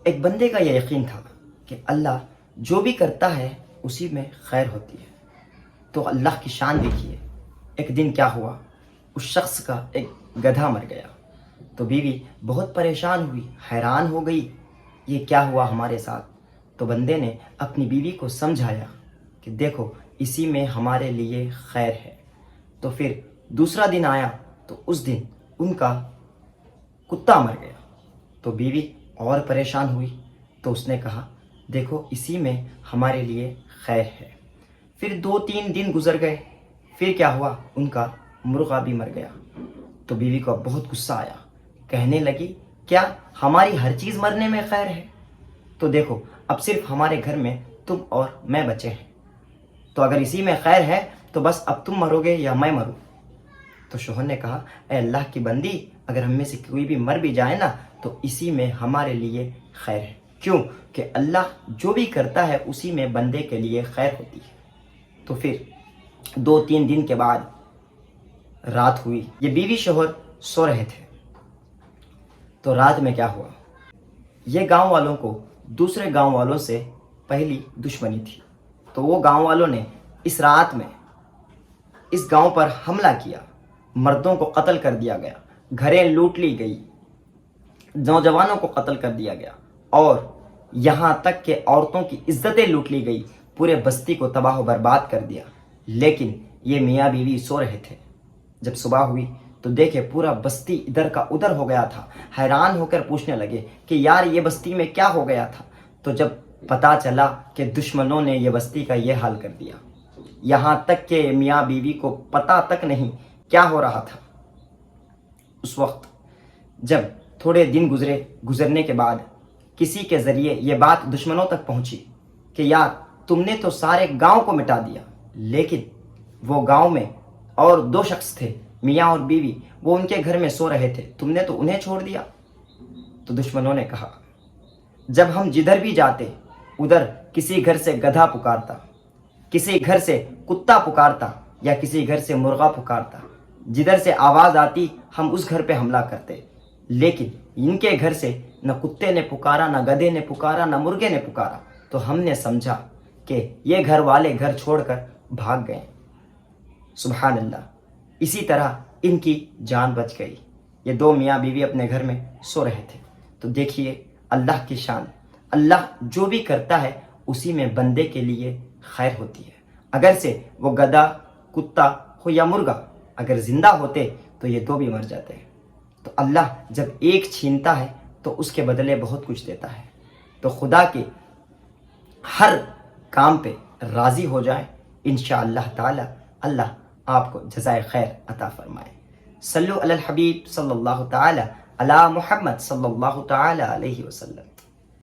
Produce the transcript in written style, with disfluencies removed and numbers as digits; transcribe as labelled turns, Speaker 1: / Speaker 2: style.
Speaker 1: ایک بندے کا یہ یقین تھا کہ اللہ جو بھی کرتا ہے اسی میں خیر ہوتی ہے۔ تو اللہ کی شان دیکھیے، ایک دن کیا ہوا، اس شخص کا ایک گدھا مر گیا۔ تو بیوی بہت پریشان ہوئی، حیران ہو گئی، یہ کیا ہوا ہمارے ساتھ؟ تو بندے نے اپنی بیوی کو سمجھایا کہ دیکھو اسی میں ہمارے لیے خیر ہے۔ تو پھر دوسرا دن آیا تو اس دن ان کا کتا مر گیا۔ تو بیوی اور پریشان ہوئی، تو اس نے کہا دیکھو اسی میں ہمارے لیے خیر ہے۔ پھر 2-3 دن گزر گئے، پھر کیا ہوا، ان کا مرغا بھی مر گیا۔ تو بیوی کو بہت غصہ آیا، کہنے لگی کیا ہماری ہر چیز مرنے میں خیر ہے؟ تو دیکھو اب صرف ہمارے گھر میں تم اور میں بچے ہیں، تو اگر اسی میں خیر ہے تو بس اب تم مرو گے یا میں مروں؟ تو شوہر نے کہا اے اللہ کی بندی، اگر ہم میں سے کوئی بھی مر بھی جائے نا تو اسی میں ہمارے لیے خیر ہے۔ کیوں کہ اللہ جو بھی کرتا ہے اسی میں بندے کے لیے خیر ہوتی ہے۔ تو پھر 2-3 دن کے بعد رات ہوئی، یہ بیوی شوہر سو رہے تھے۔ تو رات میں کیا ہوا، یہ گاؤں والوں کو دوسرے گاؤں والوں سے پہلی دشمنی تھی، تو وہ گاؤں والوں نے اس رات میں اس گاؤں پر حملہ کیا، مردوں کو قتل کر دیا گیا، گھریں لوٹ لی گئی، نوجوانوں کو قتل کر دیا گیا، اور یہاں تک کہ عورتوں کی عزتیں لوٹ لی گئی، پورے بستی کو تباہ و برباد کر دیا۔ لیکن یہ میاں بیوی سو رہے تھے۔ جب صبح ہوئی تو دیکھے پورا بستی ادھر کا ادھر ہو گیا تھا، حیران ہو کر پوچھنے لگے کہ یار یہ بستی میں کیا ہو گیا تھا؟ تو جب پتا چلا کہ دشمنوں نے یہ بستی کا یہ حال کر دیا، یہاں تک کہ میاں بیوی کو پتا تک نہیں کیا ہو رہا تھا۔ اس وقت جب تھوڑے دن گزرنے کے بعد کسی کے ذریعے یہ بات دشمنوں تک پہنچی کہ یار تم نے تو سارے گاؤں کو مٹا دیا، لیکن وہ گاؤں میں اور 2 شخص تھے، میاں اور بیوی، وہ ان کے گھر میں سو رہے تھے، تم نے تو انہیں چھوڑ دیا۔ تو دشمنوں نے کہا جب ہم جدھر بھی جاتے ادھر کسی گھر سے گدھا پکارتا، کسی گھر سے کتا پکارتا یا کسی گھر سے مرغا پکارتا، جدھر سے آواز آتی ہم اس گھر پہ حملہ کرتے، لیکن ان کے گھر سے نہ کتے نے پکارا، نہ گدھے نے پکارا، نہ مرغے نے پکارا، تو ہم نے سمجھا کہ یہ گھر والے گھر چھوڑ کر بھاگ گئے۔ سبحان اللہ، اسی طرح ان کی جان بچ گئی۔ یہ 2 میاں بیوی اپنے گھر میں سو رہے تھے۔ تو دیکھیے اللہ کی شان، اللہ جو بھی کرتا ہے اسی میں بندے کے لیے خیر ہوتی ہے۔ اگر سے وہ گدھا، کتا ہو یا مرغا، اگر زندہ ہوتے تو یہ 2 بھی مر جاتے ہیں۔ تو اللہ جب ایک چھینتا ہے تو اس کے بدلے بہت کچھ دیتا ہے۔ تو خدا کے ہر کام پہ راضی ہو جائے، انشاءاللہ تعالی اللہ آپ کو جزائے خیر عطا فرمائے۔ صلو علی الحبیب صلی اللہ تعالی علی محمد صلی اللہ تعالی علیہ وسلم۔